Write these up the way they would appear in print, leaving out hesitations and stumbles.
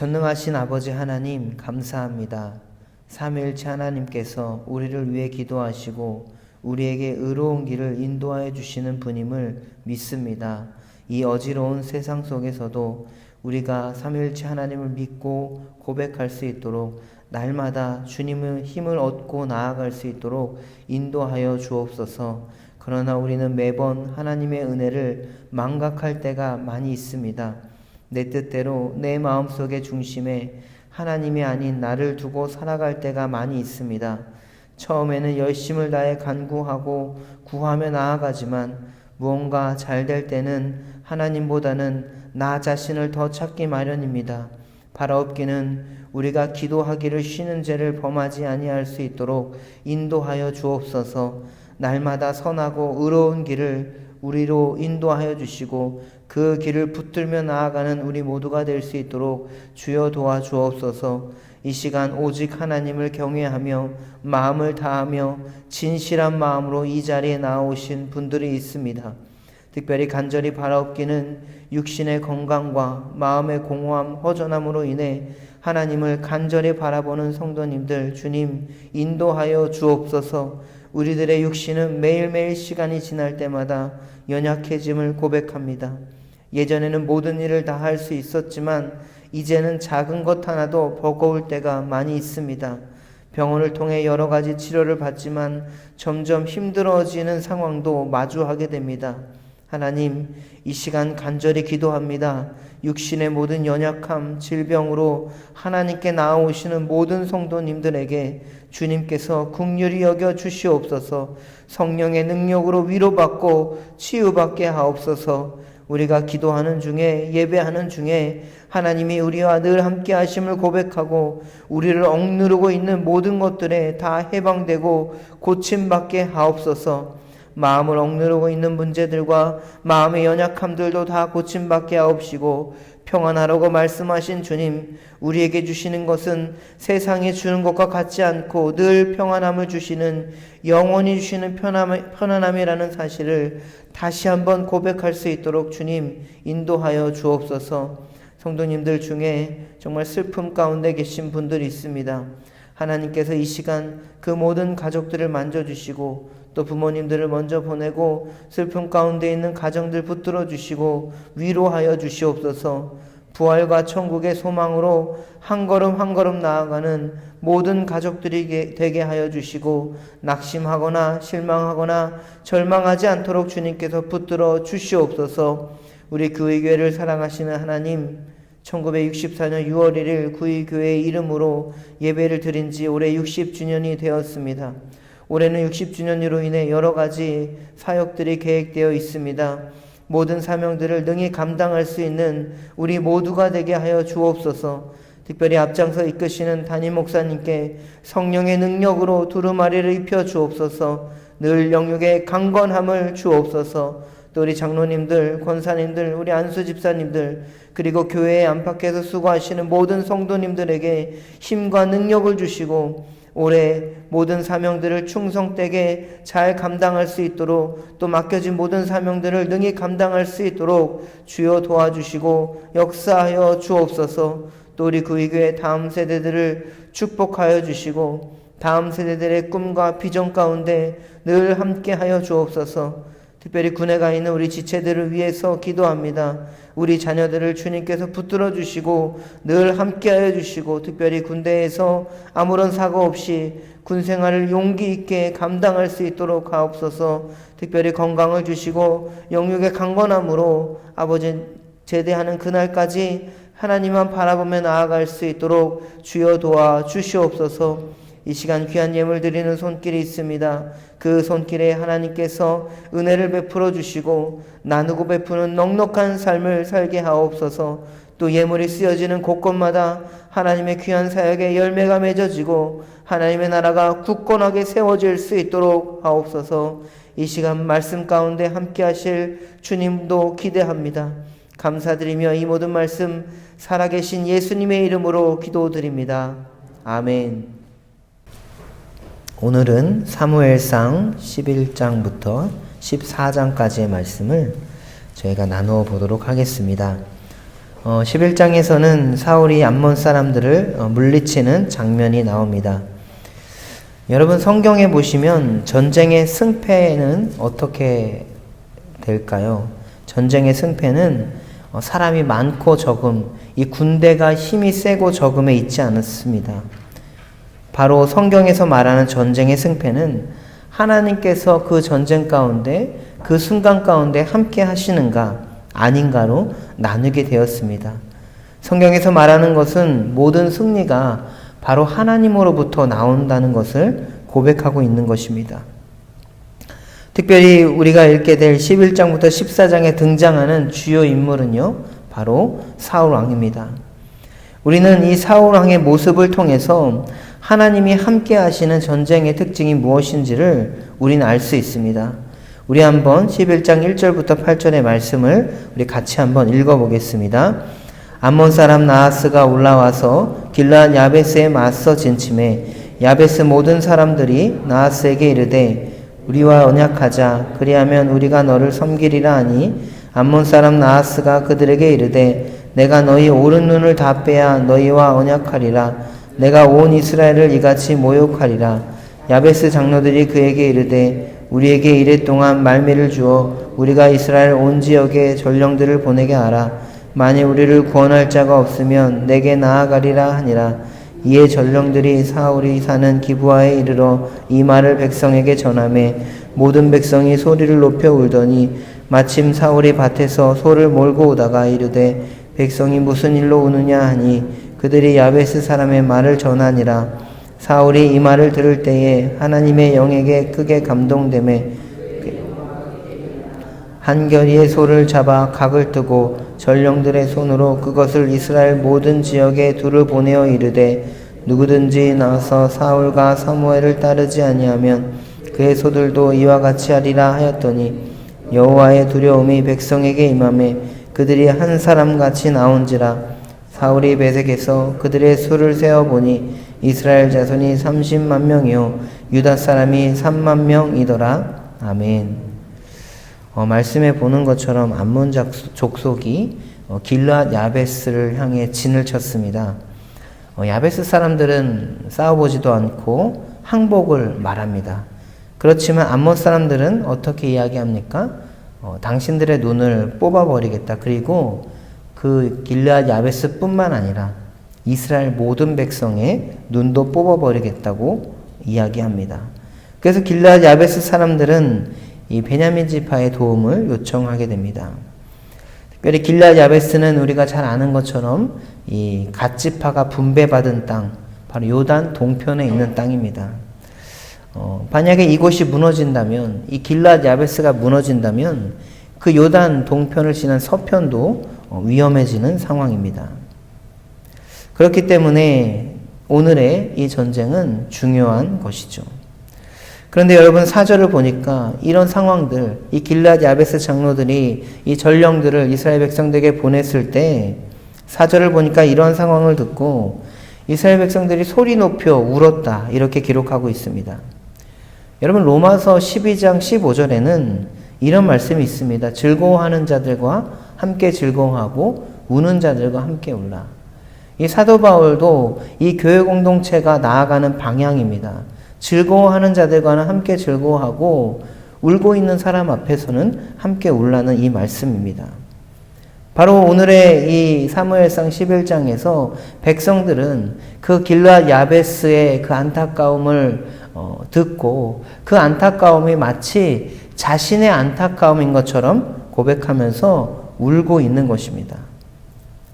전능하신 아버지 하나님 감사합니다. 삼위일체 하나님께서 우리를 위해 기도하시고 우리에게 의로운 길을 인도하여 주시는 분임을 믿습니다. 이 어지러운 세상 속에서도 우리가 삼위일체 하나님을 믿고 고백할 수 있도록 날마다 주님의 힘을 얻고 나아갈 수 있도록 인도하여 주옵소서. 그러나 우리는 매번 하나님의 은혜를 망각할 때가 많이 있습니다. 내 뜻대로 내 마음속의 중심에 하나님이 아닌 나를 두고 살아갈 때가 많이 있습니다. 처음에는 열심을 다해 간구하고 구하며 나아가지만 무언가 잘 될 때는 하나님보다는 나 자신을 더 찾기 마련입니다. 바라옵기는 우리가 기도하기를 쉬는 죄를 범하지 아니할 수 있도록 인도하여 주옵소서. 날마다 선하고 의로운 길을 우리로 인도하여 주시고 그 길을 붙들며 나아가는 우리 모두가 될 수 있도록 주여 도와주옵소서. 이 시간 오직 하나님을 경외하며 마음을 다하며 진실한 마음으로 이 자리에 나오신 분들이 있습니다. 특별히 간절히 바라옵기는 육신의 건강과 마음의 공허함, 허전함으로 인해 하나님을 간절히 바라보는 성도님들 주님 인도하여 주옵소서. 우리들의 육신은 매일매일 시간이 지날 때마다 연약해짐을 고백합니다. 예전에는 모든 일을 다 할 수 있었지만 이제는 작은 것 하나도 버거울 때가 많이 있습니다. 병원을 통해 여러 가지 치료를 받지만 점점 힘들어지는 상황도 마주하게 됩니다. 하나님, 이 시간 간절히 기도합니다. 육신의 모든 연약함, 질병으로 하나님께 나아오시는 모든 성도님들에게 주님께서 긍휼히 여겨 주시옵소서. 성령의 능력으로 위로받고 치유받게 하옵소서. 우리가 기도하는 중에 예배하는 중에 하나님이 우리와 늘 함께 하심을 고백하고 우리를 억누르고 있는 모든 것들에 다 해방되고 고침받게 하옵소서. 마음을 억누르고 있는 문제들과 마음의 연약함들도 다 고침받게 하옵시고 평안하라고 말씀하신 주님, 우리에게 주시는 것은 세상에 주는 것과 같지 않고 늘 평안함을 주시는 영원히 주시는 편안함이라는 사실을 다시 한번 고백할 수 있도록 주님 인도하여 주옵소서. 성도님들 중에 정말 슬픔 가운데 계신 분들이 있습니다. 하나님께서 이 시간 그 모든 가족들을 만져주시고 또 부모님들을 먼저 보내고 슬픔 가운데 있는 가정들 붙들어 주시고 위로하여 주시옵소서. 부활과 천국의 소망으로 한 걸음 한 걸음 나아가는 모든 가족들이 되게 하여 주시고 낙심하거나 실망하거나 절망하지 않도록 주님께서 붙들어 주시옵소서. 우리 구의교회를 사랑하시는 하나님, 1964년 6월 1일 구의교회의 이름으로 예배를 드린 지 올해 60주년이 되었습니다. 올해는 60주년으로 인해 여러 가지 사역들이 계획되어 있습니다. 모든 사명들을 능히 감당할 수 있는 우리 모두가 되게 하여 주옵소서. 특별히 앞장서 이끄시는 담임 목사님께 성령의 능력으로 두루마리를 입혀 주옵소서. 늘 영육의 강건함을 주옵소서. 또 우리 장로님들, 권사님들, 우리 안수 집사님들, 그리고 교회에 안팎에서 수고하시는 모든 성도님들에게 힘과 능력을 주시고 올해 모든 사명들을 충성되게 잘 감당할 수 있도록 또 맡겨진 모든 사명들을 능히 감당할 수 있도록 주여 도와주시고 역사하여 주옵소서. 또 우리 구의교회 다음 세대들을 축복하여 주시고 다음 세대들의 꿈과 비전 가운데 늘 함께하여 주옵소서. 특별히 군에 가 있는 우리 지체들을 위해서 기도합니다. 우리 자녀들을 주님께서 붙들어 주시고 늘 함께하여 주시고 특별히 군대에서 아무런 사고 없이 군생활을 용기 있게 감당할 수 있도록 하옵소서. 특별히 건강을 주시고 영육의 강건함으로 아버지 제대하는 그날까지 하나님만 바라보며 나아갈 수 있도록 주여 도와 주시옵소서. 이 시간 귀한 예물 드리는 손길이 있습니다. 그 손길에 하나님께서 은혜를 베풀어 주시고 나누고 베푸는 넉넉한 삶을 살게 하옵소서. 또 예물이 쓰여지는 곳곳마다 하나님의 귀한 사역에 열매가 맺어지고 하나님의 나라가 굳건하게 세워질 수 있도록 하옵소서. 이 시간 말씀 가운데 함께 하실 주님도 기대합니다. 감사드리며 이 모든 말씀 살아계신 예수님의 이름으로 기도드립니다. 아멘. 오늘은 사무엘상 11장부터 14장까지의 말씀을 저희가 나누어 보도록 하겠습니다. 11장에서는 사울이 암몬 사람들을 물리치는 장면이 나옵니다. 여러분 성경에 보시면 전쟁의 승패는 어떻게 될까요? 전쟁의 승패는 사람이 많고 적음, 이 군대가 힘이 세고 적음에 있지 않습니다. 바로 성경에서 말하는 전쟁의 승패는 하나님께서 그 전쟁 가운데 그 순간 가운데 함께 하시는가 아닌가로 나누게 되었습니다. 성경에서 말하는 것은 모든 승리가 바로 하나님으로부터 나온다는 것을 고백하고 있는 것입니다. 특별히 우리가 읽게 될 11장부터 14장에 등장하는 주요 인물은요, 바로 사울 왕입니다. 우리는 이 사울 왕의 모습을 통해서 하나님이 함께 하시는 전쟁의 특징이 무엇인지를 우리는 알 수 있습니다. 우리 한번 11장 1절부터 8절의 말씀을 우리 같이 한번 읽어보겠습니다. 암몬 사람 나하스가 올라와서 길르앗 야베스에 맞서 진침해 야베스 모든 사람들이 나하스에게 이르되 우리와 언약하자 그리하면 우리가 너를 섬기리라 하니 암몬 사람 나하스가 그들에게 이르되 내가 너희 오른 눈을 다 빼야 너희와 언약하리라. 내가 온 이스라엘을 이같이 모욕하리라. 야베스 장로들이 그에게 이르되 우리에게 이랫동안 말미를 주어 우리가 이스라엘 온 지역에 전령들을 보내게 하라. 만일 우리를 구원할 자가 없으면 내게 나아가리라 하니라. 이에 전령들이 사울이 사는 기브아에 이르러 이 말을 백성에게 전하매 모든 백성이 소리를 높여 울더니 마침 사울이 밭에서 소를 몰고 오다가 이르되 백성이 무슨 일로 우느냐 하니 그들이 야베스 사람의 말을 전하니라. 사울이 이 말을 들을 때에 하나님의 영에게 크게 감동되매 한 겨리의 소를 잡아 각을 뜨고 전령들의 손으로 그것을 이스라엘 모든 지역에 두루 보내어 이르되 누구든지 나와서 사울과 사무엘을 따르지 아니하면 그의 소들도 이와 같이 하리라 하였더니 여호와의 두려움이 백성에게 임하매 그들이 한 사람같이 나온지라. 사울이 베색에서 그들의 수를 세어보니 이스라엘 자손이 30만 명이요 유다 사람이 3만 명이더라. 아멘. 말씀에 보는 것처럼 암몬 족속이 길르앗 야베스를 향해 진을 쳤습니다. 야베스 사람들은 싸워보지도 않고 항복을 말합니다. 그렇지만 암몬 사람들은 어떻게 이야기합니까? 당신들의 눈을 뽑아버리겠다. 그리고 그 길르앗 야베스뿐만 아니라 이스라엘 모든 백성의 눈도 뽑아버리겠다고 이야기합니다. 그래서 길르앗 야베스 사람들은 이 베냐민 지파의 도움을 요청하게 됩니다. 특별히 길르앗 야베스는 우리가 잘 아는 것처럼 이 갓 지파가 분배받은 땅, 바로 요단 동편에 있는 땅입니다. 만약에 이곳이 무너진다면, 이 길르앗 야베스가 무너진다면 그 요단 동편을 지난 서편도 위험해지는 상황입니다. 그렇기 때문에 오늘의 이 전쟁은 중요한 것이죠. 그런데 여러분 4절을 보니까 이런 상황들, 이 길르앗 야베스 장로들이 이 전령들을 이스라엘 백성들에게 보냈을 때 4절을 보니까 이런 상황을 듣고 이스라엘 백성들이 소리 높여 울었다 이렇게 기록하고 있습니다. 여러분 로마서 12장 15절에는 이런 말씀이 있습니다. 즐거워하는 자들과 함께 즐거워하고 우는 자들과 함께 울라. 이 사도 바울도 이 교회 공동체가 나아가는 방향입니다. 즐거워하는 자들과는 함께 즐거워하고 울고 있는 사람 앞에서는 함께 울라는 이 말씀입니다. 바로 오늘의 이 사무엘상 11장에서 백성들은 그 길르앗 야베스의 그 안타까움을 듣고 그 안타까움이 마치 자신의 안타까움인 것처럼 고백하면서 울고 있는 것입니다.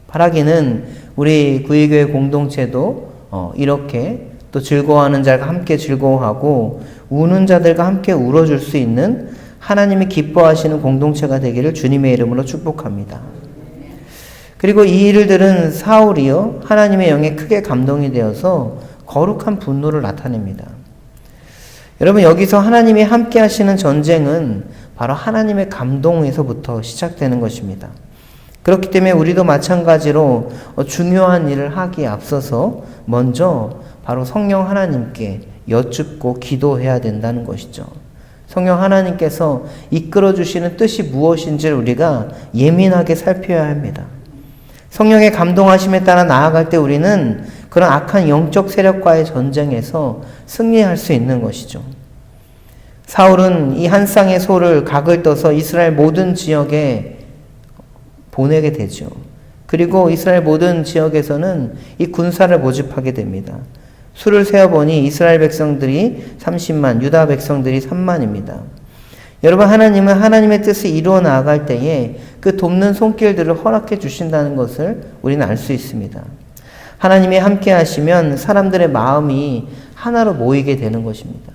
바라기는 우리 구의교회 공동체도 이렇게 또 즐거워하는 자가 함께 즐거워하고 우는 자들과 함께 울어줄 수 있는 하나님이 기뻐하시는 공동체가 되기를 주님의 이름으로 축복합니다. 그리고 이 일을 들은 사울이요 하나님의 영에 크게 감동이 되어서 거룩한 분노를 나타냅니다. 여러분 여기서 하나님이 함께 하시는 전쟁은 바로 하나님의 감동에서부터 시작되는 것입니다. 그렇기 때문에 우리도 마찬가지로 중요한 일을 하기에 앞서서 먼저 바로 성령 하나님께 여쭙고 기도해야 된다는 것이죠. 성령 하나님께서 이끌어 주시는 뜻이 무엇인지를 우리가 예민하게 살펴야 합니다. 성령의 감동하심에 따라 나아갈 때 우리는 그런 악한 영적 세력과의 전쟁에서 승리할 수 있는 것이죠. 사울은 이 한 쌍의 소를 각을 떠서 이스라엘 모든 지역에 보내게 되죠. 그리고 이스라엘 모든 지역에서는 이 군사를 모집하게 됩니다. 수를 세어보니 이스라엘 백성들이 30만, 유다 백성들이 3만입니다. 여러분, 하나님은 하나님의 뜻을 이루어 나아갈 때에 그 돕는 손길들을 허락해 주신다는 것을 우리는 알 수 있습니다. 하나님이 함께 하시면 사람들의 마음이 하나로 모이게 되는 것입니다.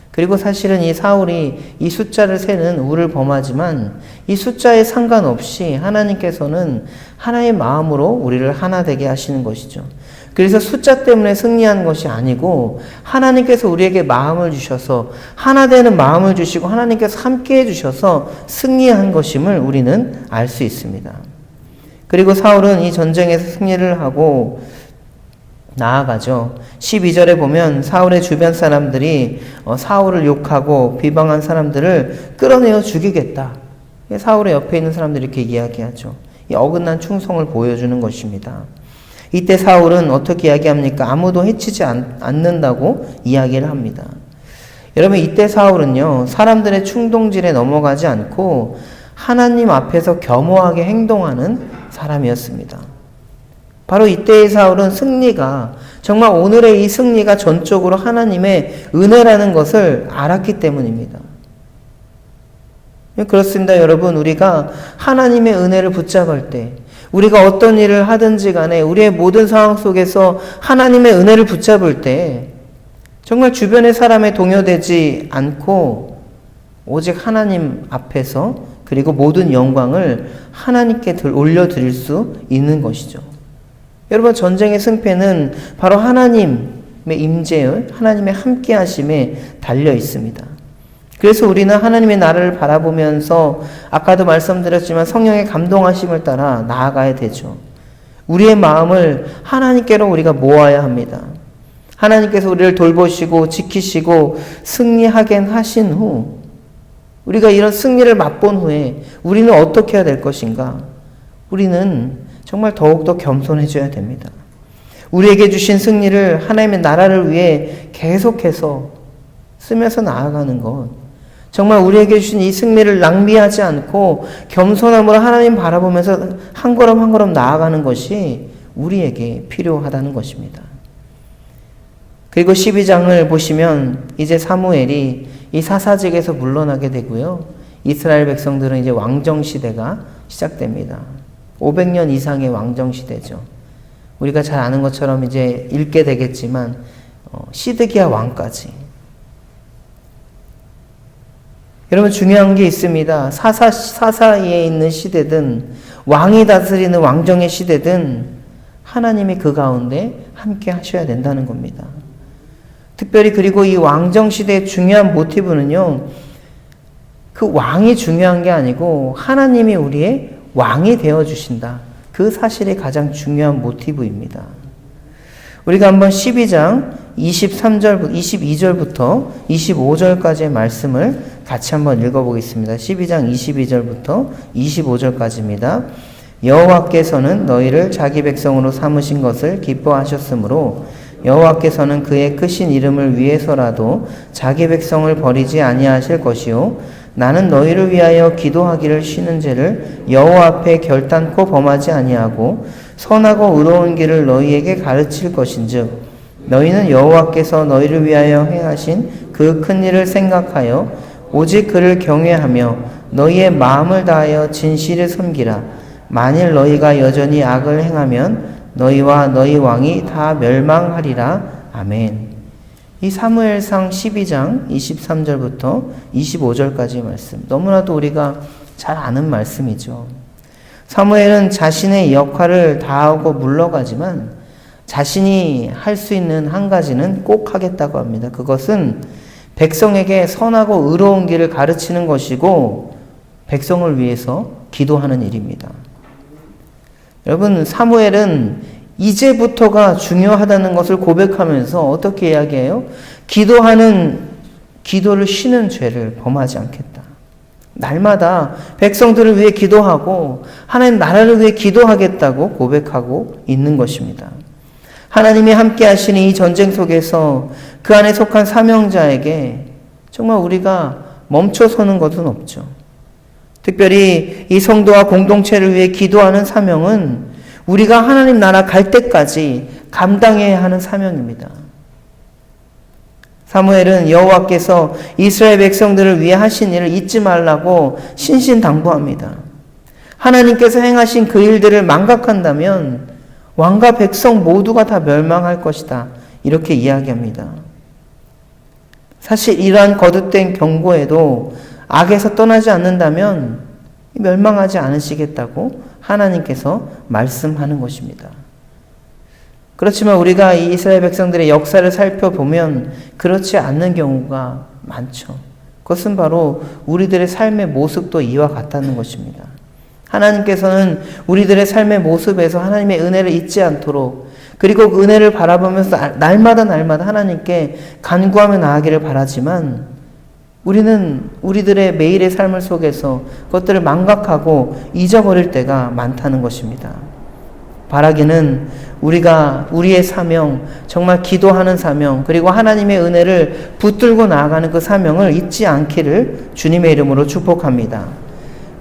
그리고 사실은 이 사울이 이 숫자를 세는 우를 범하지만 이 숫자에 상관없이 하나님께서는 하나의 마음으로 우리를 하나 되게 하시는 것이죠. 그래서 숫자 때문에 승리한 것이 아니고 하나님께서 우리에게 마음을 주셔서 하나 되는 마음을 주시고 하나님께서 함께 해주셔서 승리한 것임을 우리는 알 수 있습니다. 그리고 사울은 이 전쟁에서 승리를 하고 나아가죠. 12절에 보면 사울의 주변 사람들이 사울을 욕하고 비방한 사람들을 끌어내어 죽이겠다. 사울의 옆에 있는 사람들이 이렇게 이야기하죠. 이 어긋난 충성을 보여주는 것입니다. 이때 사울은 어떻게 이야기합니까? 아무도 해치지 않는다고 이야기를 합니다. 여러분, 이때 사울은요, 사람들의 충동질에 넘어가지 않고 하나님 앞에서 겸허하게 행동하는 사람이었습니다. 바로 이때의 사울은 승리가, 정말 오늘의 이 승리가 전적으로 하나님의 은혜라는 것을 알았기 때문입니다. 그렇습니다, 여러분. 우리가 하나님의 은혜를 붙잡을 때, 우리가 어떤 일을 하든지 간에 우리의 모든 상황 속에서 하나님의 은혜를 붙잡을 때 정말 주변의 사람에 동요되지 않고 오직 하나님 앞에서 그리고 모든 영광을 하나님께 올려드릴 수 있는 것이죠. 여러분, 전쟁의 승패는 바로 하나님의 임재에, 하나님의 함께하심에 달려 있습니다. 그래서 우리는 하나님의 나라를 바라보면서 아까도 말씀드렸지만 성령의 감동하심을 따라 나아가야 되죠. 우리의 마음을 하나님께로 우리가 모아야 합니다. 하나님께서 우리를 돌보시고 지키시고 승리하게 하신 후 우리가 이런 승리를 맛본 후에 우리는 어떻게 해야 될 것인가? 우리는 정말 더욱더 겸손해져야 됩니다. 우리에게 주신 승리를 하나님의 나라를 위해 계속해서 쓰면서 나아가는 것, 정말 우리에게 주신 이 승리를 낭비하지 않고 겸손함으로 하나님 바라보면서 한 걸음 한 걸음 나아가는 것이 우리에게 필요하다는 것입니다. 그리고 12장을 보시면 이제 사무엘이 이 사사직에서 물러나게 되고요. 이스라엘 백성들은 이제 왕정시대가 시작됩니다. 500년 이상의 왕정시대죠. 우리가 잘 아는 것처럼 이제 읽게 되겠지만 시드기야 왕까지. 여러분, 중요한 게 있습니다. 사사에 있는 시대든 왕이 다스리는 왕정의 시대든 하나님이 그 가운데 함께 하셔야 된다는 겁니다. 특별히 그리고 이 왕정 시대의 중요한 모티브는요, 그 왕이 중요한 게 아니고 하나님이 우리의 왕이 되어주신다. 그 사실이 가장 중요한 모티브입니다. 우리가 한번 12장 22절부터 25절까지의 말씀을 같이 한번 읽어보겠습니다. 12장 22절부터 25절까지입니다. 여호와께서는 너희를 자기 백성으로 삼으신 것을 기뻐하셨으므로 여호와께서는 그의 크신 이름을 위해서라도 자기 백성을 버리지 아니하실 것이요 나는 너희를 위하여 기도하기를 쉬는 죄를 여호와 앞에 결단코 범하지 아니하고 선하고 의로운 길을 너희에게 가르칠 것인즉 너희는 여호와께서 너희를 위하여 행하신 그 큰 일을 생각하여 오직 그를 경외하며 너희의 마음을 다하여 진실을 섬기라. 만일 너희가 여전히 악을 행하면 너희와 너희 왕이 다 멸망하리라. 아멘. 이 사무엘상 12장 23절부터 25절까지의 말씀, 너무나도 우리가 잘 아는 말씀이죠. 사무엘은 자신의 역할을 다하고 물러가지만 자신이 할 수 있는 한 가지는 꼭 하겠다고 합니다. 그것은 백성에게 선하고 의로운 길을 가르치는 것이고 백성을 위해서 기도하는 일입니다. 여러분, 사무엘은 이제부터가 중요하다는 것을 고백하면서 어떻게 이야기해요? 기도를 쉬는 죄를 범하지 않겠다. 날마다 백성들을 위해 기도하고 하나님 나라를 위해 기도하겠다고 고백하고 있는 것입니다. 하나님이 함께 하시는 이 전쟁 속에서 그 안에 속한 사명자에게 정말 우리가 멈춰서는 것은 없죠. 특별히 이 성도와 공동체를 위해 기도하는 사명은 우리가 하나님 나라 갈 때까지 감당해야 하는 사명입니다. 사무엘은 여호와께서 이스라엘 백성들을 위해 하신 일을 잊지 말라고 신신당부합니다. 하나님께서 행하신 그 일들을 망각한다면 왕과 백성 모두가 다 멸망할 것이다. 이렇게 이야기합니다. 사실 이러한 거듭된 경고에도 악에서 떠나지 않는다면 멸망하지 않으시겠다고 하나님께서 말씀하는 것입니다. 그렇지만 우리가 이 이스라엘 백성들의 역사를 살펴보면 그렇지 않는 경우가 많죠. 그것은 바로 우리들의 삶의 모습도 이와 같다는 것입니다. 하나님께서는 우리들의 삶의 모습에서 하나님의 은혜를 잊지 않도록 그리고 그 은혜를 바라보면서 날마다 하나님께 간구하며 나아가기를 바라지만 우리는 우리들의 매일의 삶을 속에서 그것들을 망각하고 잊어버릴 때가 많다는 것입니다. 바라기는 우리가 우리의 사명, 정말 기도하는 사명, 그리고 하나님의 은혜를 붙들고 나아가는 그 사명을 잊지 않기를 주님의 이름으로 축복합니다.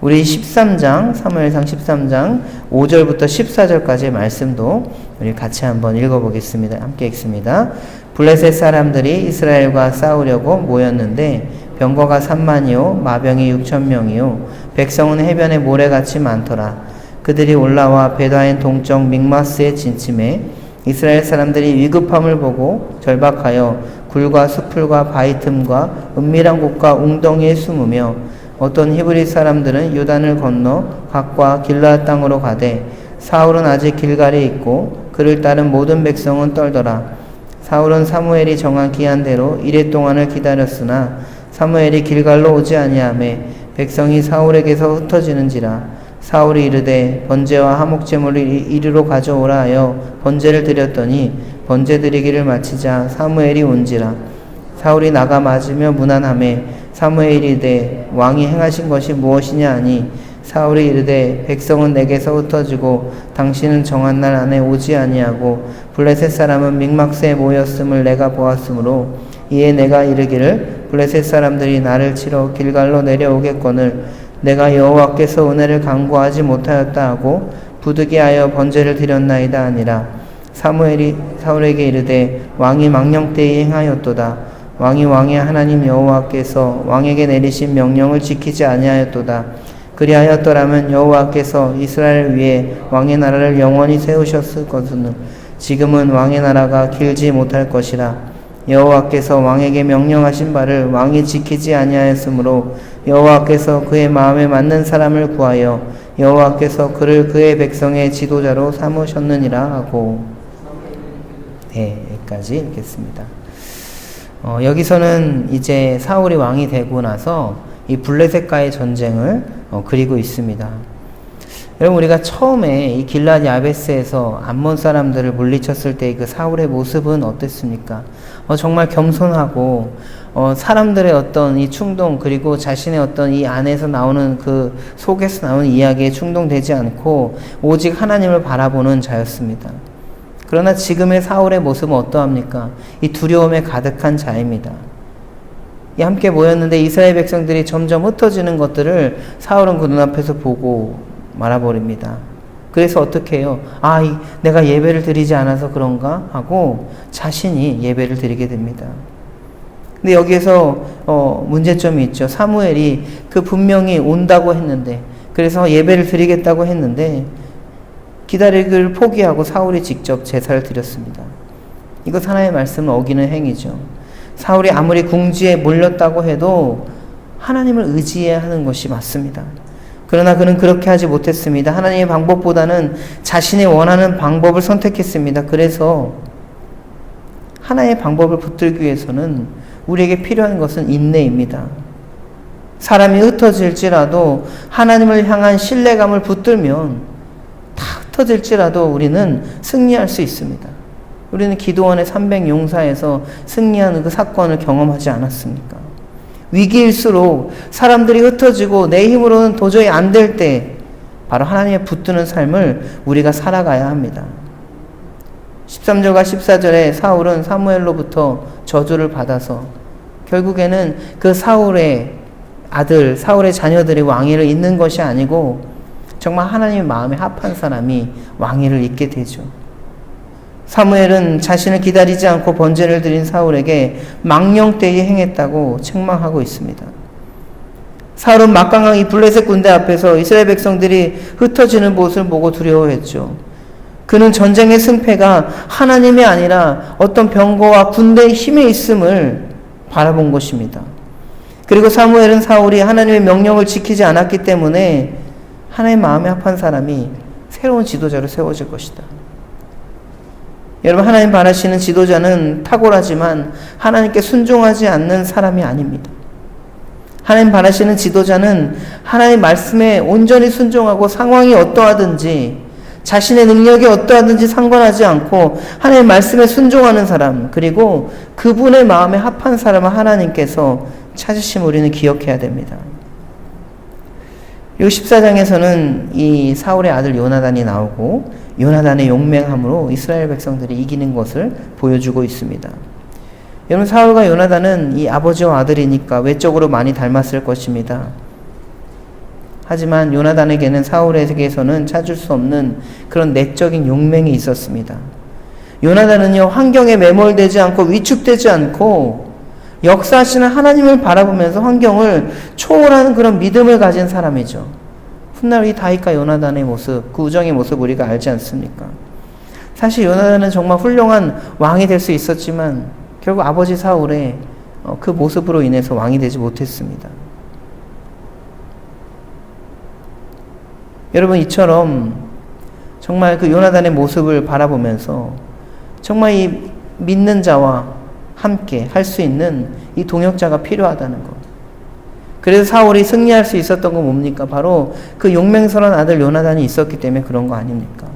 우리 13장, 사무엘상 13장 5절부터 14절까지의 말씀도 우리 같이 한번 읽어보겠습니다. 함께 읽습니다. 블레셋 사람들이 이스라엘과 싸우려고 모였는데 병거가 3만이요 마병이 6,000명이요 백성은 해변에 모래같이 많더라. 그들이 올라와 베다인 동쪽 믹마스에 진침해 이스라엘 사람들이 위급함을 보고 절박하여 굴과 수풀과 바위 틈과 은밀한 곳과 웅덩이에 숨으며 어떤 히브리 사람들은 요단을 건너 각과 길르앗 땅으로 가되 사울은 아직 길갈에 있고 그를 따른 모든 백성은 떨더라. 사울은 사무엘이 정한 기한대로 이레 동안을 기다렸으나 사무엘이 길갈로 오지 아니하매 백성이 사울에게서 흩어지는지라. 사울이 이르되 번제와 화목제물을 이리로 가져오라 하여 번제를 드렸더니 번제 드리기를 마치자 사무엘이 온지라. 사울이 나가 맞으며 무난하매 사무엘이 이르되 왕이 행하신 것이 무엇이냐 하니 사울이 이르되 백성은 내게서 흩어지고 당신은 정한 날 안에 오지 아니하고 블레셋 사람은 믹막스에 모였음을 내가 보았으므로 이에 내가 이르기를 블레셋 사람들이 나를 치러 길갈로 내려오겠거늘 내가 여호와께서 은혜를 간구하지 못하였다 하고 부득이하여 번제를 드렸나이다 아니라. 사무엘이 사울에게 이르되 왕이 망령되이 행하였도다. 왕이 왕의 하나님 여호와께서 왕에게 내리신 명령을 지키지 아니하였도다. 그리하였더라면 여호와께서 이스라엘을 위해 왕의 나라를 영원히 세우셨을 것은 지금은 왕의 나라가 길지 못할 것이라. 여호와께서 왕에게 명령하신 바를 왕이 지키지 아니하였으므로 여호와께서 그의 마음에 맞는 사람을 구하여 여호와께서 그를 그의 백성의 지도자로 삼으셨느니라 하고. 네, 여기까지 읽겠습니다. 여기서는 이제 사울이 왕이 되고 나서 이 블레셋과의 전쟁을 그리고 있습니다. 여러분, 우리가 처음에 이 길앗 야베스에서 암몬 사람들을 물리쳤을 때 그 사울의 모습은 어땠습니까? 정말 겸손하고 사람들의 어떤 이 충동, 그리고 자신의 어떤 이 안에서 나오는 그 속에서 나오는 이야기에 충동되지 않고 오직 하나님을 바라보는 자였습니다. 그러나 지금의 사울의 모습은 어떠합니까? 이 두려움에 가득한 자입니다. 함께 모였는데 이스라엘 백성들이 점점 흩어지는 것들을 사울은 그 눈앞에서 보고 말아버립니다. 그래서 어떻게 해요? 내가 예배를 드리지 않아서 그런가? 하고 자신이 예배를 드리게 됩니다. 근데 여기에서 문제점이 있죠. 사무엘이 그 분명히 온다고 했는데, 그래서 예배를 드리겠다고 했는데 기다리기를 포기하고 사울이 직접 제사를 드렸습니다. 이것 하나의 말씀을 어기는 행위죠. 사울이 아무리 궁지에 몰렸다고 해도 하나님을 의지해야 하는 것이 맞습니다. 그러나 그는 그렇게 하지 못했습니다. 하나님의 방법보다는 자신이 원하는 방법을 선택했습니다. 그래서 하나의 방법을 붙들기 위해서는 우리에게 필요한 것은 인내입니다. 사람이 흩어질지라도 하나님을 향한 신뢰감을 붙들면 다 흩어질지라도 우리는 승리할 수 있습니다. 우리는 기도원의 300용사에서 승리하는 그 사건을 경험하지 않았습니까? 위기일수록 사람들이 흩어지고 내 힘으로는 도저히 안 될 때 바로 하나님의 붙드는 삶을 우리가 살아가야 합니다. 13절과 14절에 사울은 사무엘로부터 저주를 받아서 결국에는 그 사울의 아들, 사울의 자녀들이 왕위를 잇는 것이 아니고 정말 하나님의 마음에 합한 사람이 왕위를 잇게 되죠. 사무엘은 자신을 기다리지 않고 번제를 드린 사울에게 망령되이 행했다고 책망하고 있습니다. 사울은 막강한 이 블레셋 군대 앞에서 이스라엘 백성들이 흩어지는 모습을 보고 두려워했죠. 그는 전쟁의 승패가 하나님이 아니라 어떤 병거와 군대의 힘에 있음을 바라본 것입니다. 그리고 사무엘은 사울이 하나님의 명령을 지키지 않았기 때문에 하나님의 마음에 합한 사람이 새로운 지도자로 세워질 것이다. 여러분, 하나님 바라시는 지도자는 탁월하지만 하나님께 순종하지 않는 사람이 아닙니다. 하나님 바라시는 지도자는 하나님 말씀에 온전히 순종하고 상황이 어떠하든지 자신의 능력이 어떠하든지 상관하지 않고 하나님 말씀에 순종하는 사람, 그리고 그분의 마음에 합한 사람을 하나님께서 찾으심을 우리는 기억해야 됩니다. 그리고 14장에서는 이 사울의 아들 요나단이 나오고 요나단의 용맹함으로 이스라엘 백성들이 이기는 것을 보여주고 있습니다. 여러분, 사울과 요나단은 이 아버지와 아들이니까 외적으로 많이 닮았을 것입니다. 하지만 요나단에게는 사울에게서는 찾을 수 없는 그런 내적인 용맹이 있었습니다. 요나단은요, 환경에 매몰되지 않고 위축되지 않고 역사하시는 하나님을 바라보면서 환경을 초월하는 그런 믿음을 가진 사람이죠. 훗날 이 다윗과 요나단의 모습, 그 우정의 모습 우리가 알지 않습니까? 사실 요나단은 정말 훌륭한 왕이 될 수 있었지만 결국 아버지 사울의 그 모습으로 인해서 왕이 되지 못했습니다. 여러분, 이처럼 정말 그 요나단의 모습을 바라보면서 정말 이 믿는 자와 함께 할 수 있는 이 동역자가 필요하다는 것. 그래서 사울이 승리할 수 있었던 건 뭡니까? 바로 그 용맹스러운 아들 요나단이 있었기 때문에 그런 거 아닙니까?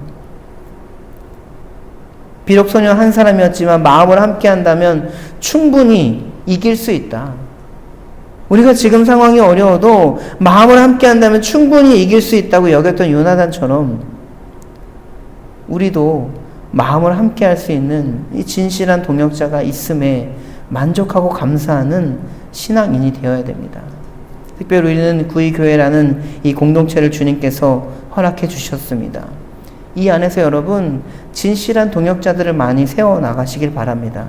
비록 소년 한 사람이었지만 마음을 함께 한다면 충분히 이길 수 있다. 우리가 지금 상황이 어려워도 마음을 함께 한다면 충분히 이길 수 있다고 여겼던 요나단처럼 우리도 마음을 함께 할 수 있는 이 진실한 동역자가 있음에 만족하고 감사하는 신앙인이 되어야 됩니다. 특별히 우리는 구의교회라는 이 공동체를 주님께서 허락해 주셨습니다. 이 안에서 여러분, 진실한 동역자들을 많이 세워나가시길 바랍니다.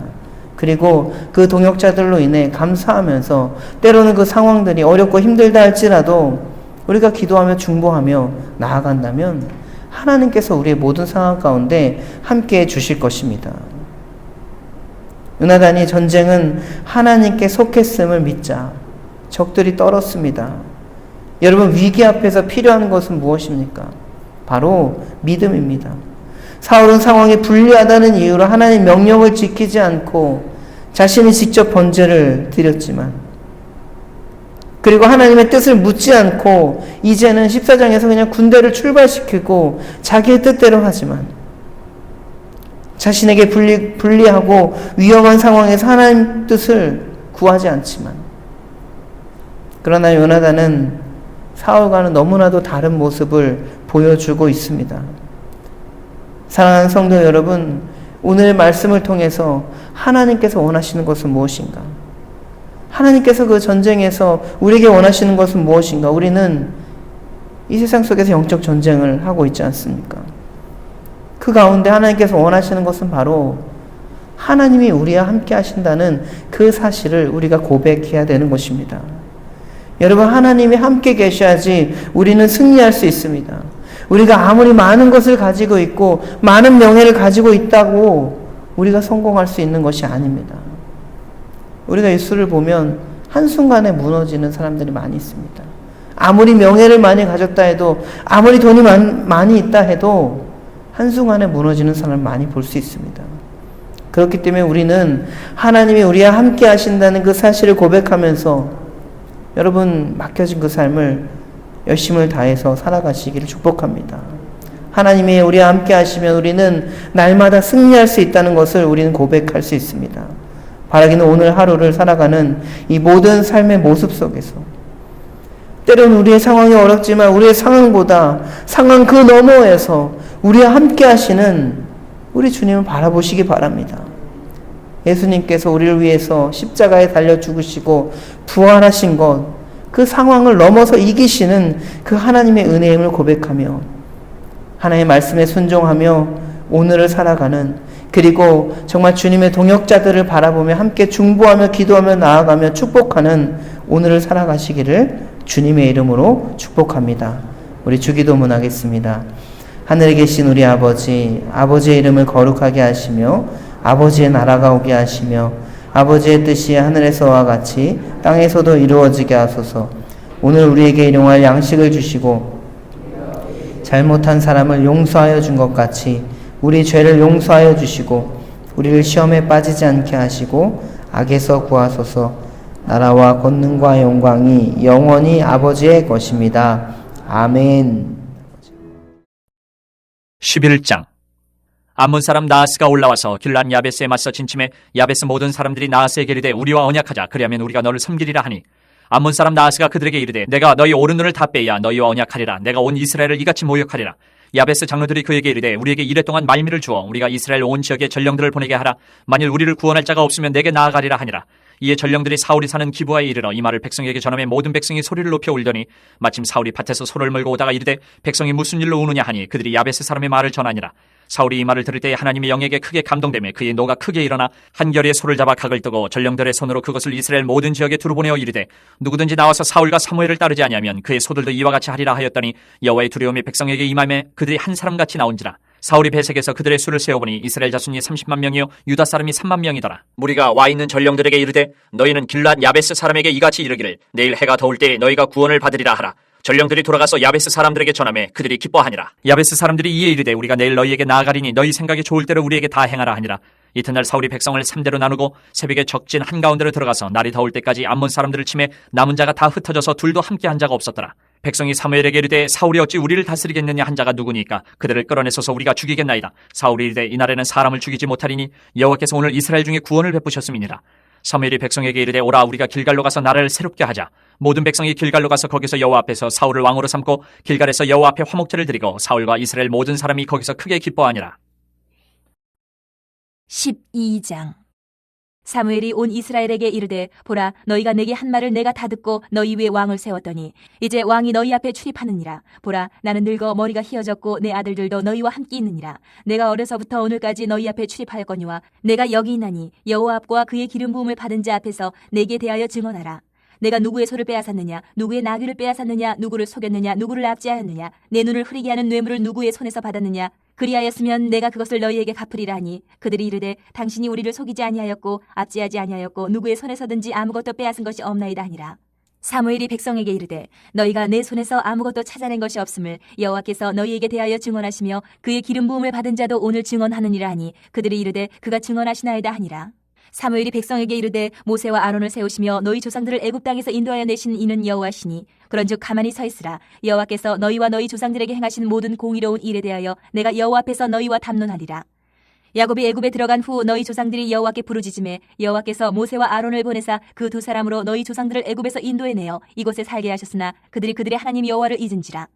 그리고 그 동역자들로 인해 감사하면서 때로는 그 상황들이 어렵고 힘들다 할지라도 우리가 기도하며 중보하며 나아간다면 하나님께서 우리의 모든 상황 가운데 함께해 주실 것입니다. 요나단이 전쟁은 하나님께 속했음을 믿자 적들이 떨었습니다. 여러분, 위기 앞에서 필요한 것은 무엇입니까? 바로 믿음입니다. 사울은 상황이 불리하다는 이유로 하나님의 명령을 지키지 않고 자신이 직접 번제를 드렸지만, 그리고 하나님의 뜻을 묻지 않고 이제는 14장에서 그냥 군대를 출발시키고 자기의 뜻대로 하지만, 자신에게 불리하고 위험한 상황에서 하나님 뜻을 구하지 않지만, 그러나 요나단은 사울과는 너무나도 다른 모습을 보여주고 있습니다. 사랑하는 성도 여러분, 오늘 말씀을 통해서 하나님께서 원하시는 것은 무엇인가? 하나님께서 그 전쟁에서 우리에게 원하시는 것은 무엇인가? 우리는 이 세상 속에서 영적 전쟁을 하고 있지 않습니까? 그 가운데 하나님께서 원하시는 것은 바로 하나님이 우리와 함께 하신다는 그 사실을 우리가 고백해야 되는 것입니다. 여러분, 하나님이 함께 계셔야지 우리는 승리할 수 있습니다. 우리가 아무리 많은 것을 가지고 있고 많은 명예를 가지고 있다고 우리가 성공할 수 있는 것이 아닙니다. 우리가 예수를 보면 한순간에 무너지는 사람들이 많이 있습니다. 아무리 명예를 많이 가졌다 해도, 아무리 돈이 많이 있다 해도 한순간에 무너지는 사람을 많이 볼 수 있습니다. 그렇기 때문에 우리는 하나님이 우리와 함께 하신다는 그 사실을 고백하면서 여러분, 맡겨진 그 삶을 열심을 다해서 살아가시기를 축복합니다. 하나님이 우리와 함께 하시면 우리는 날마다 승리할 수 있다는 것을 우리는 고백할 수 있습니다. 바라기는 오늘 하루를 살아가는 이 모든 삶의 모습 속에서 때로는 우리의 상황이 어렵지만 우리의 상황보다 상황 그 너머에서 우리와 함께 하시는 우리 주님을 바라보시기 바랍니다. 예수님께서 우리를 위해서 십자가에 달려 죽으시고 부활하신 것, 그 상황을 넘어서 이기시는 그 하나님의 은혜임을 고백하며 하나님의 말씀에 순종하며 오늘을 살아가는, 그리고 정말 주님의 동역자들을 바라보며 함께 중보하며 기도하며 나아가며 축복하는 오늘을 살아가시기를 주님의 이름으로 축복합니다. 우리 주기도문 하겠습니다. 하늘에 계신 우리 아버지, 아버지의 이름을 거룩하게 하시며 아버지의 나라가 오게 하시며 아버지의 뜻이 하늘에서와 같이 땅에서도 이루어지게 하소서. 오늘 우리에게 일용할 양식을 주시고 잘못한 사람을 용서하여 준 것 같이 우리 죄를 용서하여 주시고 우리를 시험에 빠지지 않게 하시고 악에서 구하소서. 나라와 권능과 영광이 영원히 아버지의 것입니다. 아멘. 11장. 암몬 사람 나하스가 올라와서 길란 야베스에 맞서 진침해 야베스 모든 사람들이 나하스에게 이르되 우리와 언약하자. 그리하면 우리가 너를 섬기리라 하니 암몬 사람 나하스가 그들에게 이르되 내가 너희 오른눈을 다 빼야 너희와 언약하리라. 내가 온 이스라엘을 이같이 모욕하리라. 야베스 장로들이 그에게 이르되 우리에게 이랫동안 말미를 주어 우리가 이스라엘 온 지역에 전령들을 보내게 하라. 만일 우리를 구원할 자가 없으면 내게 나아가리라 하니라. 이에 전령들이 사울이 사는 기브아에 이르러 이 말을 백성에게 전하매 모든 백성이 소리를 높여 울더니 마침 사울이 밭에서 소를 몰고 오다가 이르되 백성이 무슨 일로 우느냐 하니 그들이 야베스 사람의 말을 전하니라. 사울이 이 말을 들을 때에 하나님의 영에게 크게 감동되며 그의 노가 크게 일어나 한결의 소를 잡아 각을 뜨고 전령들의 손으로 그것을 이스라엘 모든 지역에 두루 보내어 이르되 누구든지 나와서 사울과 사무엘을 따르지 아니하면 그의 소들도 이와 같이 하리라 하였더니 여호와의 두려움이 백성에게 임하매 그들이 한 사람같이 나온지라. 사울이 배색에서 그들의 수를 세어보니 이스라엘 자손이 30만 명이요 유다 사람이 3만 명이더라. 무리가 와 있는 전령들에게 이르되 너희는 길랏 야베스 사람에게 이같이 이르기를 내일 해가 더울 때에 너희가 구원을 받으리라 하라. 전령들이 돌아가서 야베스 사람들에게 전하매 그들이 기뻐하니라. 야베스 사람들이 이에 이르되 우리가 내일 너희에게 나아가리니 너희 생각이 좋을 대로 우리에게 다 행하라 하니라. 이튿날 사울이 백성을 3대로 나누고 새벽에 적진 한가운데로 들어가서 날이 더울 때까지 암몬 사람들을 치매 남은 자가 다 흩어져서 둘도 함께 한 자가 없었더라. 백성이 사무엘에게 이르되 사울이 어찌 우리를 다스리겠느냐 한 자가 누구니까 그들을 끌어내소서 우리가 죽이겠나이다. 사울이 이르되 이날에는 사람을 죽이지 못하리니 여호와께서 오늘 이스라엘 중에 구원을 베푸셨음이니라. 사무엘이 백성에게 이르되 오라 우리가 길갈로 가서 나라를 새롭게 하자. 모든 백성이 길갈로 가서 거기서 여호와 앞에서 사울을 왕으로 삼고 길갈에서 여호와 앞에 화목제를 드리고 사울과 이스라엘 모든 사람이 거기서 크게 기뻐하니라. 12장. 사무엘이 온 이스라엘에게 이르되 보라 너희가 내게 한 말을 내가 다 듣고 너희 위에 왕을 세웠더니 이제 왕이 너희 앞에 출입하느니라. 보라 나는 늙어 머리가 희어졌고 내 아들들도 너희와 함께 있느니라. 내가 어려서부터 오늘까지 너희 앞에 출입하였거니와 내가 여기 있나니 여호와 앞과 그의 기름 부음을 받은 자 앞에서 내게 대하여 증언하라. 내가 누구의 소를 빼앗았느냐, 누구의 나귀를 빼앗았느냐, 누구를 속였느냐, 누구를 압제하였느냐, 내 눈을 흐리게 하는 뇌물을 누구의 손에서 받았느냐. 그리하였으면 내가 그것을 너희에게 갚으리라 하니 그들이 이르되 당신이 우리를 속이지 아니하였고 압제하지 아니하였고 누구의 손에서든지 아무것도 빼앗은 것이 없나이다 하니라. 사무엘이 백성에게 이르되 너희가 내 손에서 아무것도 찾아낸 것이 없음을 여호와께서 너희에게 대하여 증언하시며 그의 기름 부음을 받은 자도 오늘 증언하느니라 하니 그들이 이르되 그가 증언하시나이다 하니라. 사무엘이 백성에게 이르되 모세와 아론을 세우시며 너희 조상들을 애굽 땅에서 인도하여 내신 이는 여호와시니 그런즉 가만히 서 있으라. 여호와께서 너희와 너희 조상들에게 행하신 모든 공의로운 일에 대하여 내가 여호와 앞에서 너희와 담론하리라. 야곱이 애굽에 들어간 후 너희 조상들이 여호와께 부르짖음에 여호와께서 모세와 아론을 보내사 그 두 사람으로 너희 조상들을 애굽에서 인도해내어 이곳에 살게 하셨으나 그들이 그들의 하나님 여호와를 잊은지라.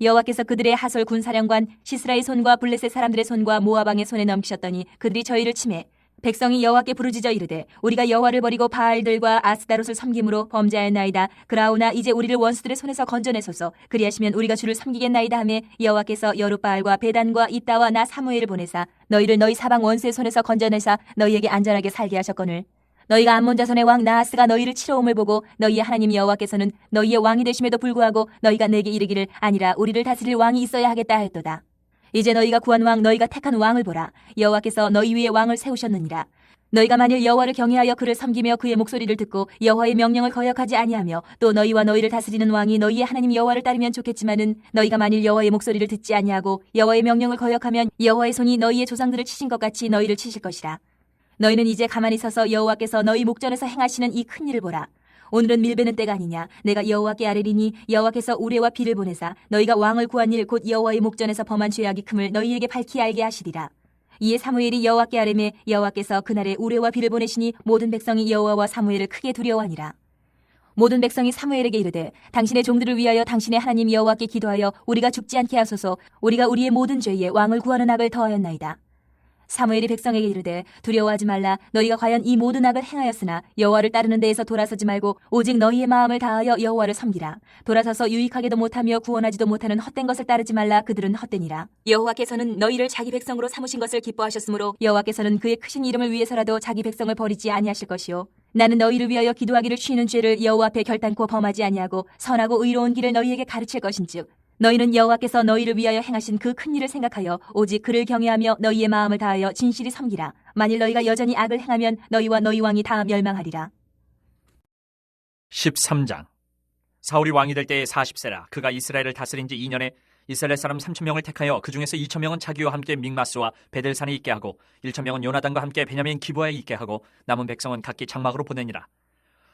여호와께서 그들의 하솔 군사령관 시스라의 손과 블레셋 사람들의 손과 모압 왕의 손에 넘기셨더니 그들이 저희를 치매 백성이 여호와께 부르짖어 이르되 우리가 여호와를 버리고 바알들과 아스다롯을 섬김으로 범죄하였나이다. 그라오나 이제 우리를 원수들의 손에서 건져내소서. 그리하시면 우리가 주를 섬기겠나이다 하매 여호와께서 여룻바알과 베단과 이따와 나 사무엘을 보내사 너희를 너희 사방 원수의 손에서 건져내사 너희에게 안전하게 살게 하셨거늘 너희가 암몬 자손의 왕 나하스가 너희를 치러옴을 보고 너희의 하나님 여호와께서는 너희의 왕이 되심에도 불구하고 너희가 내게 이르기를 아니라 우리를 다스릴 왕이 있어야 하겠다 하였도다. 이제 너희가 구한 왕 너희가 택한 왕을 보라. 여호와께서 너희 위에 왕을 세우셨느니라. 너희가 만일 여호와를 경외하여 그를 섬기며 그의 목소리를 듣고 여호와의 명령을 거역하지 아니하며 또 너희와 너희를 다스리는 왕이 너희의 하나님 여호와를 따르면 좋겠지만은 너희가 만일 여호와의 목소리를 듣지 아니하고 여호와의 명령을 거역하면 여호와의 손이 너희의 조상들을 치신 것 같이 너희를 치실 것이라. 너희는 이제 가만히 서서 여호와께서 너희 목전에서 행하시는 이 큰 일을 보라. 오늘은 밀베는 때가 아니냐. 내가 여호와께 아뢰리니 여호와께서 우레와 비를 보내사 너희가 왕을 구한 일 곧 여호와의 목전에서 범한 죄악이 큼을 너희에게 밝히 알게 하시리라. 이에 사무엘이 여호와께 아뢰매 여호와께서 그날에 우레와 비를 보내시니 모든 백성이 여호와와 사무엘을 크게 두려워하니라. 모든 백성이 사무엘에게 이르되 당신의 종들을 위하여 당신의 하나님 여호와께 기도하여 우리가 죽지 않게 하소서. 우리가 우리의 모든 죄에 왕을 구하는 악을 더하였나이다. 사무엘이 백성에게 이르되 두려워하지 말라. 너희가 과연 이 모든 악을 행하였으나 여호와를 따르는 데에서 돌아서지 말고 오직 너희의 마음을 다하여 여호와를 섬기라. 돌아서서 유익하게도 못하며 구원하지도 못하는 헛된 것을 따르지 말라. 그들은 헛되니라. 여호와께서는 너희를 자기 백성으로 삼으신 것을 기뻐하셨으므로 여호와께서는 그의 크신 이름을 위해서라도 자기 백성을 버리지 아니하실 것이요. 나는 너희를 위하여 기도하기를 쉬는 죄를 여호와 앞에 결단코 범하지 아니하고 선하고 의로운 길을 너희에게 가르칠 것인즉 너희는 여호와께서 너희를 위하여 행하신 그 큰 일을 생각하여 오직 그를 경외하며 너희의 마음을 다하여 진실이 섬기라. 만일 너희가 여전히 악을 행하면 너희와 너희 왕이 다 멸망하리라. 13장. 사울이 왕이 될 때에 40세라. 그가 이스라엘을 다스린 지 2년에 이스라엘 사람 3,000명을 택하여 그 중에서 2,000명은 자기와 함께 믹마스와 베델산에 있게 하고 1,000명은 요나단과 함께 베냐민 기브아에 있게 하고 남은 백성은 각기 장막으로 보내니라.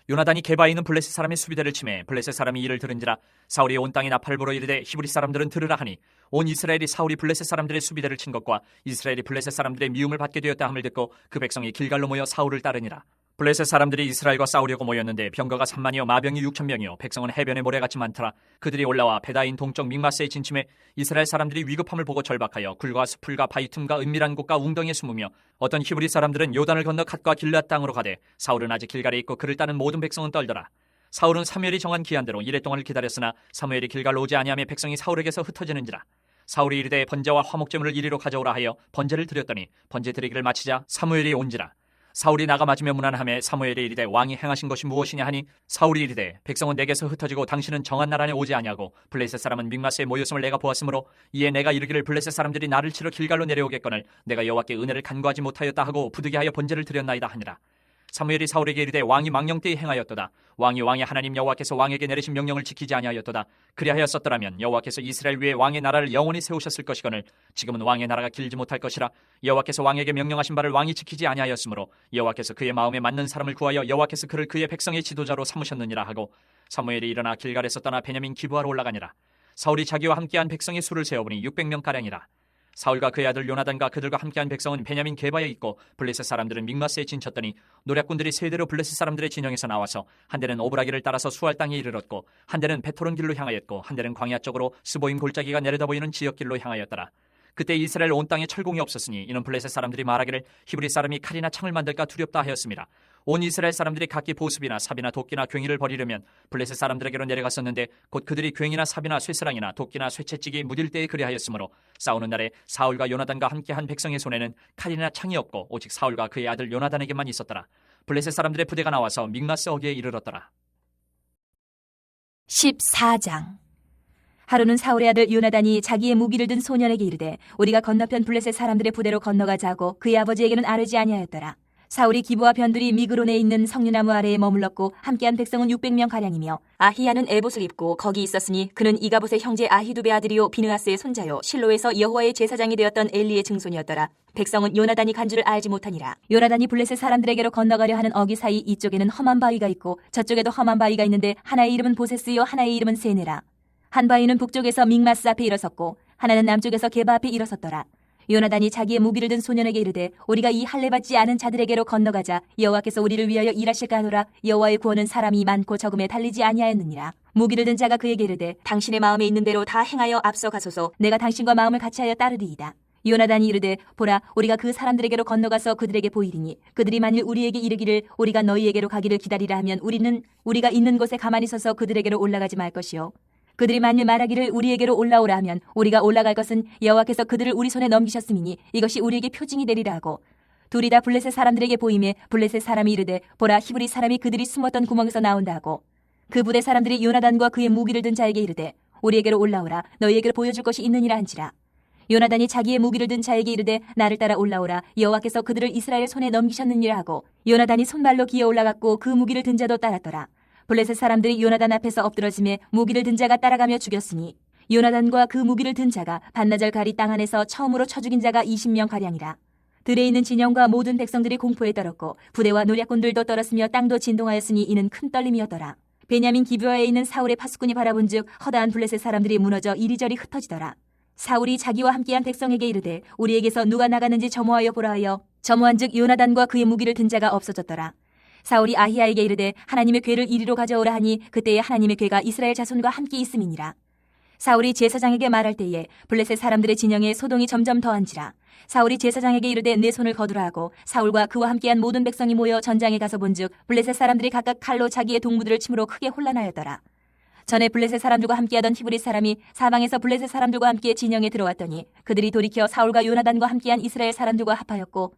요나단이 게바에 있는 블레셋 사람의 수비대를 치매 블레셋 사람이 이를 들은지라. 사울이 온 땅에 나팔부로 이르되 히브리 사람들은 들으라 하니 온 이스라엘이 사울이 블레셋 사람들의 수비대를 친 것과 이스라엘이 블레셋 사람들의 미움을 받게 되었다 함을 듣고 그 백성이 길갈로 모여 사울을 따르니라. 블레셋 사람들이 이스라엘과 싸우려고 모였는데 병거가 3만이요 마병이 6,000명이요 백성은 해변의 모래같이 많더라. 그들이 올라와 베다인 동쪽 믹마스에 진침해 이스라엘 사람들이 위급함을 보고 절박하여 굴과 수풀과 바위 틈과 은밀한 곳과 웅덩이에 숨으며 어떤 히브리 사람들은 요단을 건너 갓과 길앗 땅으로 가되 사울은 아직 길갈에 있고 그를 따는 모든 백성은 떨더라. 사울은 사무엘이 정한 기한대로 이레 동안을 기다렸으나 사무엘이 길갈로 오지 아니하며 백성이 사울에게서 흩어지는지라. 사울이 이르되 번제와 화목제물을 이리로 가져오라 하여 번제를 드렸더니 번제 드리기를 마치자 사무엘이 온지라. 사울이 나가 맞으며 무난하며 사무엘이 이르되 왕이 행하신 것이 무엇이냐 하니 사울이 이르되 백성은 내게서 흩어지고 당신은 정한 날 안에 오지 아니하고 블레셋 사람은 믹마스에 모였음을 내가 보았으므로 이에 내가 이르기를 블레셋 사람들이 나를 치러 길갈로 내려오겠거늘 내가 여호와께 은혜를 간구하지 못하였다 하고 부득이하여 번제를 드렸나이다 하니라. 사무엘이 사울에게 이르되 왕이 망령되이 행하였도다. 왕이 왕의 하나님 여호와께서 왕에게 내리신 명령을 지키지 아니하였도다. 그리하였었더라면 여호와께서 이스라엘 위에 왕의 나라를 영원히 세우셨을 것이거늘 지금은 왕의 나라가 길지 못할 것이라. 여호와께서 왕에게 명령하신 바를 왕이 지키지 아니하였으므로 여호와께서 그의 마음에 맞는 사람을 구하여 여호와께서 그를 그의 백성의 지도자로 삼으셨느니라 하고 사무엘이 일어나 길갈에서 떠나 베냐민 기브아로 올라가니라. 사울이 자기와 함께한 백성의 수를 세어보니 600명가량이라. 사울과 그의 아들 요나단과 그들과 함께한 백성은 베냐민 게바에 있고 블레셋 사람들은 믹마스에 진쳤더니 노략군들이 세 대로 블레셋 사람들의 진영에서 나와서 한 대는 오브라기를 따라서 수알 땅에 이르렀고 한 대는 베토론 길로 향하였고 한 대는 광야 쪽으로 스보임 골짜기가 내려다 보이는 지역길로 향하였더라. 그때 이스라엘 온 땅에 철공이 없었으니 이는 블레셋 사람들이 말하기를 히브리 사람이 칼이나 창을 만들까 두렵다 하였습니다. 온 이스라엘 사람들이 각기 보습이나 삽이나 도끼나 괭이를 버리려면 블레셋 사람들에게로 내려갔었는데 곧 그들이 괭이나 삽이나 쇠스랑이나 도끼나 쇠채찍이 무딜 때에 그리하였으므로 싸우는 날에 사울과 요나단과 함께한 백성의 손에는 칼이나 창이 없고 오직 사울과 그의 아들 요나단에게만 있었더라. 블레셋 사람들의 부대가 나와서 믹마스 어귀에 이르렀더라. 14장. 하루는 사울의 아들 요나단이 자기의 무기를 든 소년에게 이르되 우리가 건너편 블레셋 사람들의 부대로 건너가자 하고 그의 아버지에게는 아뢰지 아니하였더라. 사울이 기브와 변두리 미그론에 있는 석류나무 아래에 머물렀고 함께한 백성은 600명 가량이며 아히야는 에봇을 입고 거기 있었으니 그는 이가봇의 형제 아히두베 아들이요 비느하스의 손자요 실로에서 여호와의 제사장이 되었던 엘리의 증손이었더라. 백성은 요나단이 간 줄을 알지 못하니라. 요나단이 블레셋 사람들에게로 건너가려 하는 어귀 사이 이쪽에는 험한 바위가 있고 저쪽에도 험한 바위가 있는데 하나의 이름은 보세스요 하나의 이름은 세네라. 한 바위는 북쪽에서 믹마스 앞에 일어섰고 하나는 남쪽에서 게바 앞에 일어섰더라. 요나단이 자기의 무기를 든 소년에게 이르되 우리가 이 할례받지 않은 자들에게로 건너가자. 여호와께서 우리를 위하여 일하실까 하노라. 여호와의 구원은 사람이 많고 적음에 달리지 아니하였느니라. 무기를 든 자가 그에게 이르되 당신의 마음에 있는 대로 다 행하여 앞서가소서. 내가 당신과 마음을 같이하여 따르리이다. 요나단이 이르되 보라 우리가 그 사람들에게로 건너가서 그들에게 보이리니 그들이 만일 우리에게 이르기를 우리가 너희에게로 가기를 기다리라 하면 우리는 우리가 있는 곳에 가만히 서서 그들에게로 올라가지 말 것이요 그들이 만일 말하기를 우리에게로 올라오라 하면 우리가 올라갈 것은 여호와께서 그들을 우리 손에 넘기셨음이니 이것이 우리에게 표징이 되리라 하고 둘이 다 블레셋 사람들에게 보임에 블레셋 사람이 이르되 보라 히브리 사람이 그들이 숨었던 구멍에서 나온다 하고 그 부대 사람들이 요나단과 그의 무기를 든 자에게 이르되 우리에게로 올라오라 너희에게로 보여줄 것이 있느니라 한지라. 요나단이 자기의 무기를 든 자에게 이르되 나를 따라 올라오라 여호와께서 그들을 이스라엘 손에 넘기셨느니라 하고 요나단이 손발로 기어 올라갔고 그 무기를 든 자도 따랐더라. 블레셋 사람들이 요나단 앞에서 엎드러짐에 무기를 든 자가 따라가며 죽였으니 요나단과 그 무기를 든 자가 반나절 가리 땅 안에서 처음으로 쳐 죽인 자가 20명 가량이라. 들에 있는 진영과 모든 백성들이 공포에 떨었고 부대와 노략군들도 떨었으며 땅도 진동하였으니 이는 큰 떨림이었더라. 베냐민 기브아에 있는 사울의 파수꾼이 바라본즉 허다한 블레셋 사람들이 무너져 이리저리 흩어지더라. 사울이 자기와 함께한 백성에게 이르되 우리에게서 누가 나가는지 점호하여 보라 하여 점호한즉 요나단과 그의 무기를 든 자가 없어졌더라. 사울이 아히야에게 이르되 하나님의 궤를 이리로 가져오라 하니 그때에 하나님의 궤가 이스라엘 자손과 함께 있음이니라. 사울이 제사장에게 말할 때에 블레셋 사람들의 진영에 소동이 점점 더한지라. 사울이 제사장에게 이르되 내 손을 거두라 하고 사울과 그와 함께한 모든 백성이 모여 전장에 가서 본즉 블레셋 사람들이 각각 칼로 자기의 동무들을 침으로 크게 혼란하였더라. 전에 블레셋 사람들과 함께하던 히브리 사람이 사방에서 블레셋 사람들과 함께 진영에 들어왔더니 그들이 돌이켜 사울과 요나단과 함께한 이스라엘 사람들과 합하였고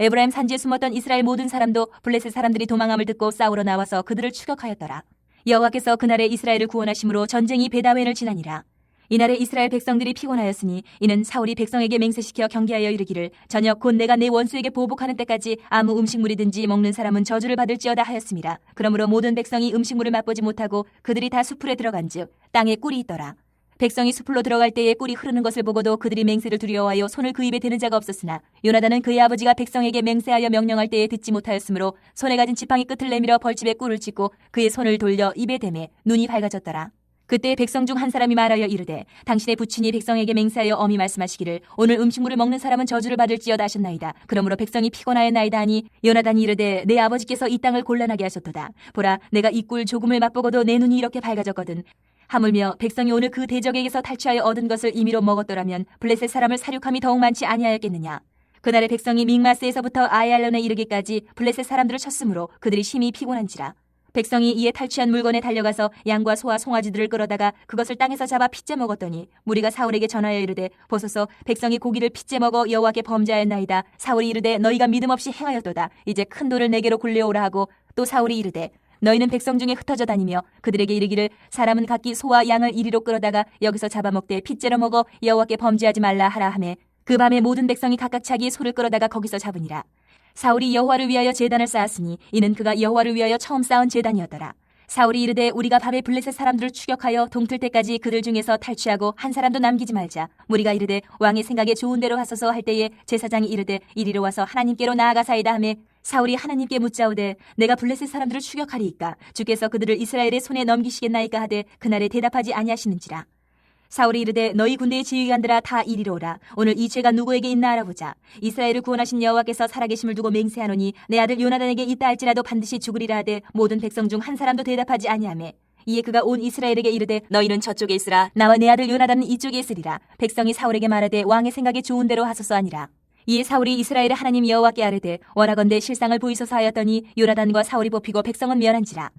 에브라임 산지에 숨었던 이스라엘 모든 사람도 블레셋 사람들이 도망함을 듣고 싸우러 나와서 그들을 추격하였더라. 여호와께서 그날에 이스라엘을 구원하심으로 전쟁이 베다웬을 지나니라. 이날에 이스라엘 백성들이 피곤하였으니 이는 사울이 백성에게 맹세시켜 경계하여 이르기를 저녁 곧 내가 내 원수에게 보복하는 때까지 아무 음식물이든지 먹는 사람은 저주를 받을지어다 하였습니다. 그러므로 모든 백성이 음식물을 맛보지 못하고 그들이 다 수풀에 들어간즉 땅에 꿀이 있더라. 백성이 수풀로 들어갈 때에 꿀이 흐르는 것을 보고도 그들이 맹세를 두려워하여 손을 그 입에 대는 자가 없었으나 요나단은 그의 아버지가 백성에게 맹세하여 명령할 때에 듣지 못하였으므로 손에 가진 지팡이 끝을 내밀어 벌집에 꿀을 찢고 그의 손을 돌려 입에 대매 눈이 밝아졌더라. 그때 백성 중 한 사람이 말하여 이르되 당신의 부친이 백성에게 맹세하여 엄히 말씀하시기를 오늘 음식물을 먹는 사람은 저주를 받을지어다 하셨나이다. 그러므로 백성이 피곤하였나이다 하니 요나단이 이르되 내 아버지께서 이 땅을 곤란하게 하셨도다. 보라 내가 이 꿀 조금을 맛보고도 내 눈이 이렇게 밝아졌거든. 하물며 백성이 오늘 그 대적에게서 탈취하여 얻은 것을 임의로 먹었더라면 블레셋 사람을 사륙함이 더욱 많지 아니하였겠느냐. 그날의 백성이 믹마스에서부터 아얄론에 이르기까지 블레셋 사람들을 쳤으므로 그들이 심히 피곤한지라. 백성이 이에 탈취한 물건에 달려가서 양과 소와 송아지들을 끌어다가 그것을 땅에서 잡아 핏째 먹었더니 무리가 사울에게 전하여 이르되 보소서 백성이 고기를 핏째 먹어 여호와께 범죄하였나이다. 사울이 이르되 너희가 믿음 없이 행하였도다. 이제 큰 돌을 내게로 굴려오라 하고 또 사울이 이르되 너희는 백성 중에 흩어져 다니며 그들에게 이르기를 사람은 각기 소와 양을 이리로 끌어다가 여기서 잡아먹되 핏째로 먹어 여호와께 범죄하지 말라 하라 하매 그 밤에 모든 백성이 각각 자기의 소를 끌어다가 거기서 잡으니라. 사울이 여호와를 위하여 제단을 쌓았으니 이는 그가 여호와를 위하여 처음 쌓은 제단이었더라. 사울이 이르되 우리가 밤에 블레셋 사람들을 추격하여 동틀 때까지 그들 중에서 탈취하고 한 사람도 남기지 말자. 무리가 이르되 왕의 생각에 좋은 대로 하소서 할 때에 제사장이 이르되 이리로 와서 하나님께로 나아가사이다 하매 사울이 하나님께 묻자오되 내가 블레셋 사람들을 추격하리이까 주께서 그들을 이스라엘의 손에 넘기시겠나이까 하되 그날에 대답하지 아니하시는지라. 사울이 이르되 너희 군대의 지휘관들아 다 이리로 오라. 오늘 이 죄가 누구에게 있나 알아보자. 이스라엘을 구원하신 여호와께서 살아계심을 두고 맹세하노니 내 아들 요나단에게 있다 할지라도 반드시 죽으리라 하되 모든 백성 중 한 사람도 대답하지 아니하매 이에 그가 온 이스라엘에게 이르되 너희는 저쪽에 있으라. 나와 내 아들 요나단은 이쪽에 있으리라. 백성이 사울에게 말하되 왕의 생각에 좋은 대로 하소서 하니라. 이에 사울이 이스라엘의 하나님 여호와께 아뢰되 원하건대 실상을 보이소서 하였더니 요나단과 사울이 뽑히고 백성은 멸한지라.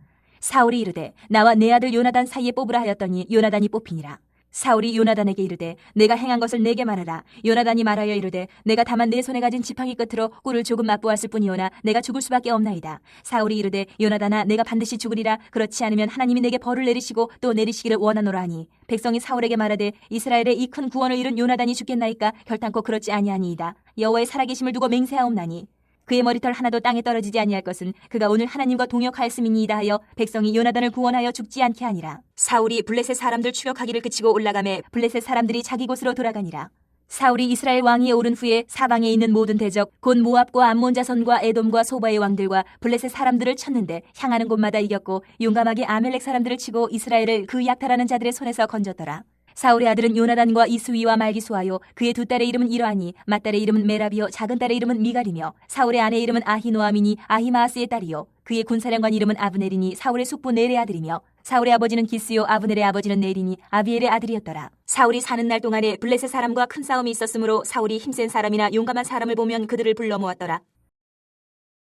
사울이 이르되 나와 내 아들 요나단 사이에 뽑으라 하였더니 요나단이 뽑히니라. 사울이 요나단에게 이르되 내가 행한 것을 내게 말하라. 요나단이 말하여 이르되 내가 다만 내 손에 가진 지팡이 끝으로 꿀을 조금 맛보았을 뿐이오나 내가 죽을 수밖에 없나이다. 사울이 이르되 요나단아 내가 반드시 죽으리라. 그렇지 않으면 하나님이 내게 벌을 내리시고 또 내리시기를 원하노라 하니 백성이 사울에게 말하되 이스라엘의 이 큰 구원을 이룬 요나단이 죽겠나이까 결단코 그렇지 아니하니이다. 여호와의 살아계심을 두고 맹세하옵나니 그의 머리털 하나도 땅에 떨어지지 아니할 것은 그가 오늘 하나님과 동역하였음이니이다 하여 백성이 요나단을 구원하여 죽지 않게 하니라. 사울이 블레셋 사람들 추격하기를 그치고 올라가매 블레셋 사람들이 자기 곳으로 돌아가니라. 사울이 이스라엘 왕위에 오른 후에 사방에 있는 모든 대적 곧 모압과 암몬 자손과 에돔과 소바의 왕들과 블레셋 사람들을 쳤는데 향하는 곳마다 이겼고 용감하게 아멜렉 사람들을 치고 이스라엘을 그 약탈하는 자들의 손에서 건졌더라. 사울의 아들은 요나단과 이스위와 말기수하요 그의 두 딸의 이름은 이러하니 맏딸의 이름은 메라비요 작은 딸의 이름은 미갈이며 사울의 아내 이름은 아히노아미니 아히마아스의 딸이요 그의 군사령관 이름은 아브넬이니 사울의 숙부 넬의 아들이며 사울의 아버지는 기스요 아브넬의 아버지는 넬이니 아비엘의 아들이었더라. 사울이 사는 날 동안에 블레셋 사람과 큰 싸움이 있었으므로 사울이 힘센 사람이나 용감한 사람을 보면 그들을 불러 모았더라.